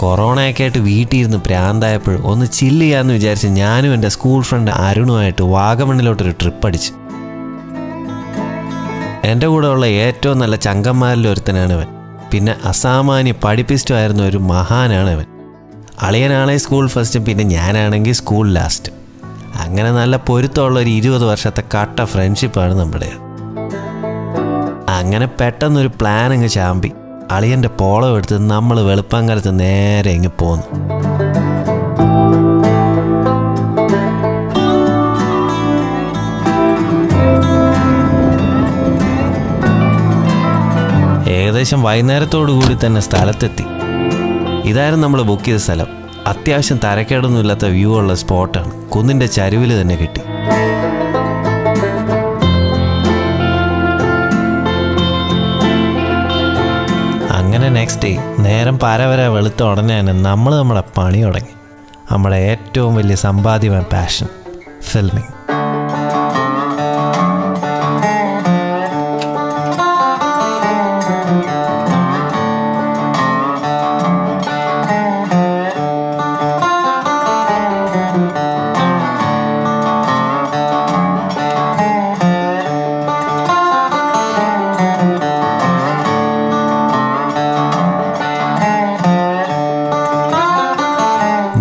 കൊറോണയൊക്കെ ആയിട്ട് വീട്ടിലിരുന്ന് പ്രാന്തായപ്പോൾ ഒന്ന് ചില്ല് ചെയ്യാമെന്ന് വിചാരിച്ച് ഞാനും എൻ്റെ സ്കൂൾ ഫ്രണ്ട് അരുണുമായിട്ട് വാഗമണ്ണിലോട്ടൊരു ട്രിപ്പ് അടിച്ചു. എൻ്റെ കൂടെ ഉള്ള ഏറ്റവും നല്ല ചങ്കന്മാരിലൊരുത്തനാണ് അവൻ. പിന്നെ അസാമാന്യ പഠിപ്പിസ്റ്റുമായിരുന്ന ഒരു മഹാനാണ് അവൻ. അളിയനാണെങ്കിൽ സ്കൂൾ ഫസ്റ്റും പിന്നെ ഞാനാണെങ്കിൽ സ്കൂൾ ലാസ്റ്റും. അങ്ങനെ നല്ല പൊരുത്തമുള്ള ഒരു 20 വർഷത്തെ കട്ട ഫ്രണ്ട്ഷിപ്പാണ് നമ്മുടെ. അങ്ങനെ പെട്ടെന്നൊരു പ്ലാൻ അങ്ങ് ചാമ്പി. അളിയൻ്റെ പോളം എടുത്ത് നമ്മൾ വെളുപ്പാങ്കാലത്ത് നേരെ ഇങ്ങ് പോന്നു. ഏകദേശം വൈകുന്നേരത്തോടു കൂടി തന്നെ സ്ഥലത്തെത്തി. ഇതായിരുന്നു നമ്മൾ ബുക്ക് ചെയ്ത സ്ഥലം. അത്യാവശ്യം തരക്കേടൊന്നുമില്ലാത്ത വ്യൂ ഉള്ള സ്പോട്ടാണ്. കുന്നിൻ്റെ ചരിവിൽ തന്നെ കിട്ടി. അങ്ങനെ നെക്സ്റ്റ് ഡേ നേരം പരവര വെളുത്ത ഉടനെ തന്നെ നമ്മൾ നമ്മുടെ പണി തുടങ്ങി. നമ്മുടെ ഏറ്റവും വലിയ സമ്പാദ്യമായ പാഷൻ, ഫിൽമിങ്.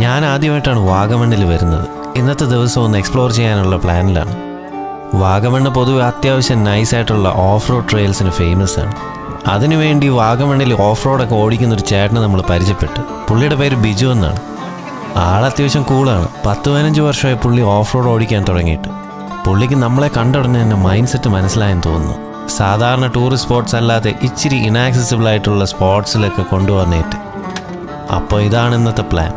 ഞാൻ ആദ്യമായിട്ടാണ് വാഗമണ്ണിൽ വരുന്നത്. ഇന്നത്തെ ദിവസം ഒന്ന് എക്സ്പ്ലോർ ചെയ്യാനുള്ള പ്ലാനിലാണ്. വാഗമണ്ണ് പൊതുവെ അത്യാവശ്യം നൈസായിട്ടുള്ള ഓഫ് റോഡ് ട്രെയിൽസിന് ഫേമസ് ആണ്. അതിനുവേണ്ടി വാഗമണ്ണിൽ ഓഫ് റോഡൊക്കെ ഓടിക്കുന്നൊരു ചേട്ടനെ നമ്മൾ പരിചയപ്പെട്ടു. പുള്ളിയുടെ പേര് ബിജു എന്നാണ്. ആളത്യാവശ്യം കൂളാണ്. 10-15 വർഷമായി പുള്ളി ഓഫ് റോഡ് ഓടിക്കാൻ തുടങ്ങിയിട്ട്. പുള്ളിക്ക് നമ്മളെ കണ്ടുടനെ തന്നെ മൈൻഡ് സെറ്റ് മനസ്സിലായെന്ന് തോന്നുന്നു. സാധാരണ ടൂറിസ്റ്റ് സ്പോട്ട്സ് അല്ലാതെ ഇച്ചിരി ഇനാക്സസിബിൾ ആയിട്ടുള്ള സ്പോട്ട്സിലൊക്കെ കൊണ്ടുവന്നിട്ട്. അപ്പോൾ ഇതാണ് ഇന്നത്തെ പ്ലാൻ.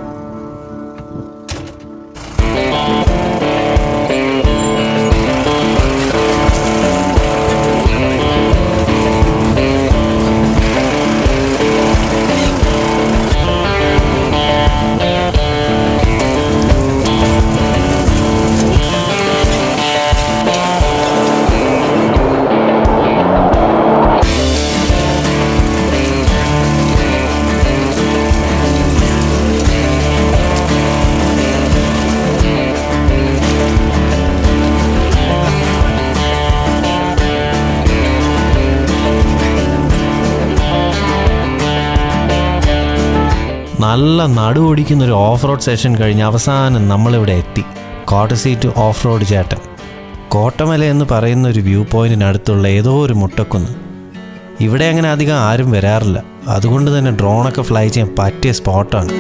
നല്ല നടു ഓടിക്കുന്നൊരു ഓഫ് റോഡ് സെഷൻ കഴിഞ്ഞ് അവസാനം നമ്മളിവിടെ എത്തി. കോട്ടസി ടു ഓഫ് റോഡ് ചേട്ടൻ. കോട്ടമല എന്ന് പറയുന്ന ഒരു വ്യൂ പോയിന്റിനടുത്തുള്ള ഏതോ ഒരു മുട്ടക്കുന്ന്. ഇവിടെ അങ്ങനെ അധികം ആരും വരാറില്ല. അതുകൊണ്ട് തന്നെ ഡ്രോണൊക്കെ ഫ്ലൈ ചെയ്യാൻ പറ്റിയ സ്പോട്ടാണ്.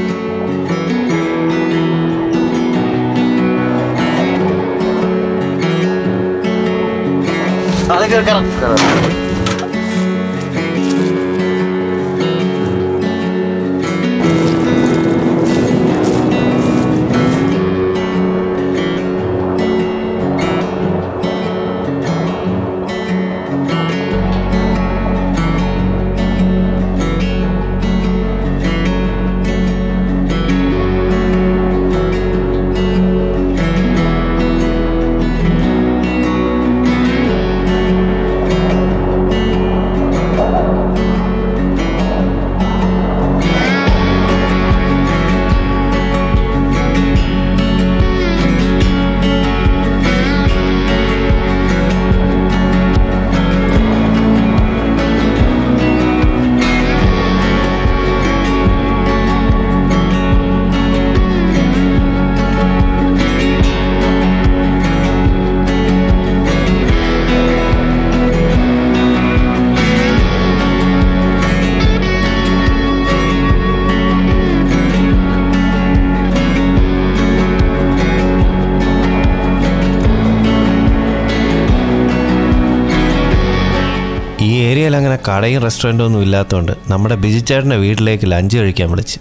ഈ ഏരിയയിൽ അങ്ങനെ കടയും റെസ്റ്റോറൻറ്റും ഒന്നും ഇല്ലാത്തതുകൊണ്ട് നമ്മുടെ ബിജിച്ചേട്ടൻ്റെ വീട്ടിലേക്ക് ലഞ്ച് കഴിക്കാൻ വിളിച്ച്.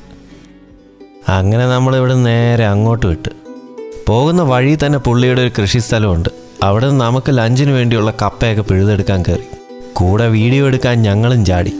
അങ്ങനെ നമ്മളിവിടെ നേരെ അങ്ങോട്ട് വിട്ട്. പോകുന്ന വഴി തന്നെ പുള്ളിയുടെ ഒരു കൃഷിസ്ഥലമുണ്ട്. അവിടെ നിന്ന് നമുക്ക് ലഞ്ചിന് വേണ്ടിയുള്ള കപ്പയൊക്കെ പിഴുതെടുക്കാൻ കയറി. കൂടെ വീഡിയോ എടുക്കാൻ ഞങ്ങളും ചാടി.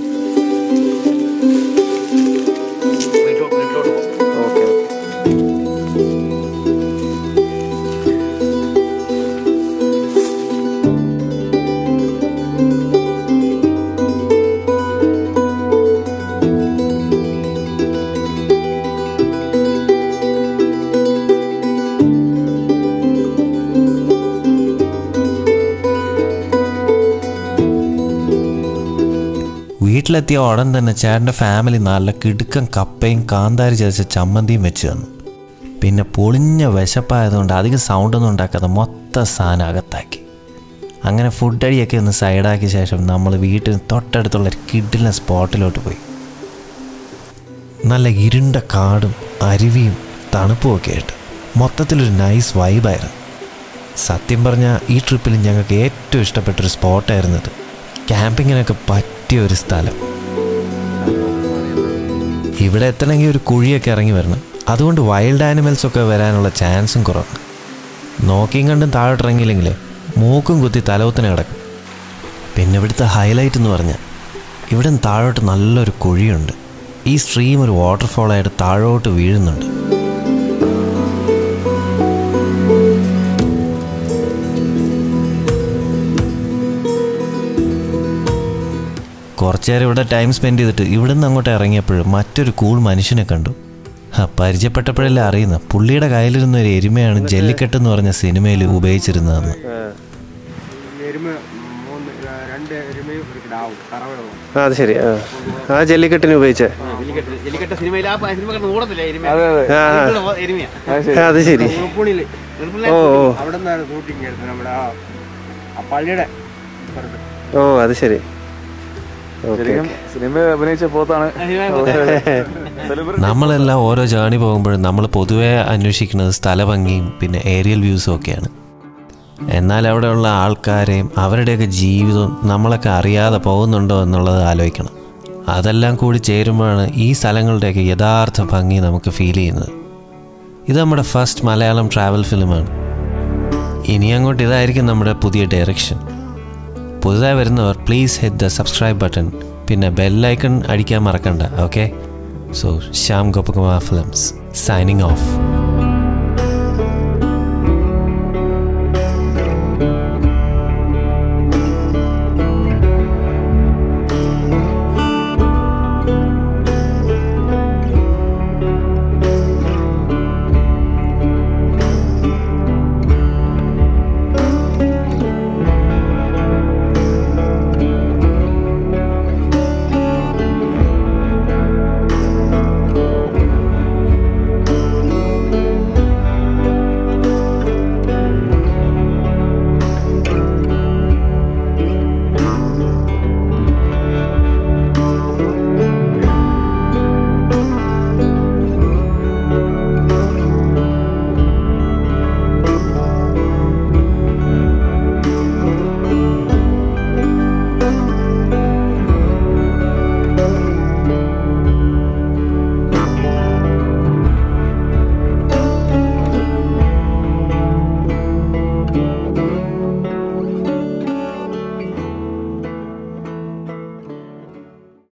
വീട്ടിലെത്തിയ ഉടൻ തന്നെ ചേട്ടൻ്റെ ഫാമിലി നല്ല കിടുക്കൻ കപ്പയും കാന്താരി ചതച്ച ചമ്മന്തിയും വെച്ച് തന്നു. പിന്നെ പൊളിഞ്ഞ വിശപ്പായതുകൊണ്ട് അധികം സൗണ്ടൊന്നും ഉണ്ടാക്കാതെ മൊത്തം സാധനം അകത്താക്കി. അങ്ങനെ ഫുഡ് അടിയൊക്കെ ഒന്ന് സൈഡാക്കിയ ശേഷം നമ്മൾ വീട്ടിന് തൊട്ടടുത്തുള്ള ഒരു കിഡിലിൻ്റെ സ്പോട്ടിലോട്ട് പോയി. നല്ല ഇരുണ്ട കാടും അരുവിയും തണുപ്പും ഒക്കെ ആയിട്ട് മൊത്തത്തിലൊരു നൈസ് വൈബായിരുന്നു. സത്യം പറഞ്ഞാൽ ഈ ട്രിപ്പിൽ ഞങ്ങൾക്ക് ഏറ്റവും ഇഷ്ടപ്പെട്ടൊരു സ്പോട്ടായിരുന്നത്. ക്യാമ്പിങ്ങിനൊക്കെ പറ്റിയ ഒരു സ്ഥലം. ഇവിടെ എത്തണമെങ്കിൽ ഒരു കുഴിയൊക്കെ ഇറങ്ങി വരണം. അതുകൊണ്ട് വൈൽഡ് ആനിമൽസൊക്കെ വരാനുള്ള ചാൻസും കുറവാണ്. നോക്കിയും കണ്ടും താഴോട്ടിറങ്ങിയില്ലെങ്കിൽ മൂക്കും കുത്തി തലവുത്തിന് കിടക്കും. പിന്നെ ഇവിടുത്തെ ഹൈലൈറ്റ് എന്ന് പറഞ്ഞാൽ ഇവിടെ താഴോട്ട് നല്ലൊരു കുഴിയുണ്ട്. ഈ സ്ട്രീം ഒരു വാട്ടർഫോളായിട്ട് താഴോട്ട് വീഴുന്നുണ്ട്. കുറച്ചു നേരം ഇവിടെ ടൈം സ്പെൻഡ് ചെയ്തിട്ട് ഇവിടെ നിന്ന് അങ്ങോട്ട് ഇറങ്ങിയപ്പോഴും മറ്റൊരു കൂൾ മനുഷ്യനെ കണ്ടു. പരിചയപ്പെട്ടപ്പോഴല്ലേ അറിയുന്ന പുള്ളിയുടെ കയ്യിലിരുന്ന ഒരു എരുമയാണ് ജല്ലിക്കെട്ട് എന്ന് പറഞ്ഞ സിനിമയിൽ ഉപയോഗിച്ചിരുന്നതെന്ന്. അത് ശരി. ആ ജല്ലിക്കെട്ടിന് ഉപയോഗിച്ചേ. അത് ശരി. ഓ അത് ശരി. നമ്മളെല്ലാം ഓരോ ജേണി പോകുമ്പോഴും നമ്മൾ പൊതുവെ അന്വേഷിക്കുന്നത് സ്ഥലഭംഗിയും പിന്നെ ഏരിയൽ വ്യൂസും ഒക്കെയാണ്. എന്നാൽ അവിടെയുള്ള ആൾക്കാരെയും അവരുടെയൊക്കെ ജീവിതവും നമ്മളൊക്കെ അറിയാതെ പോകുന്നുണ്ടോ എന്നുള്ളത് ആലോചിക്കണം. അതെല്ലാം കൂടി ചേരുമ്പോഴാണ് ഈ സ്ഥലങ്ങളുടെയൊക്കെ യഥാർത്ഥ ഭംഗി നമുക്ക് ഫീൽ ചെയ്യുന്നത്. ഇത് നമ്മുടെ ഫസ്റ്റ് മലയാളം ട്രാവൽ ഫിലിമാണ്. ഇനി അങ്ങോട്ട് ഇതായിരിക്കും നമ്മുടെ പുതിയ ഡയറക്ഷൻ. പുതുതായി വരുന്നവർ please hit the subscribe button, പിന്നെ ബെല്ലൈക്കൺ അടിക്കാൻ മറക്കണ്ട. Okay, so Shyam Gopakumar films signing off.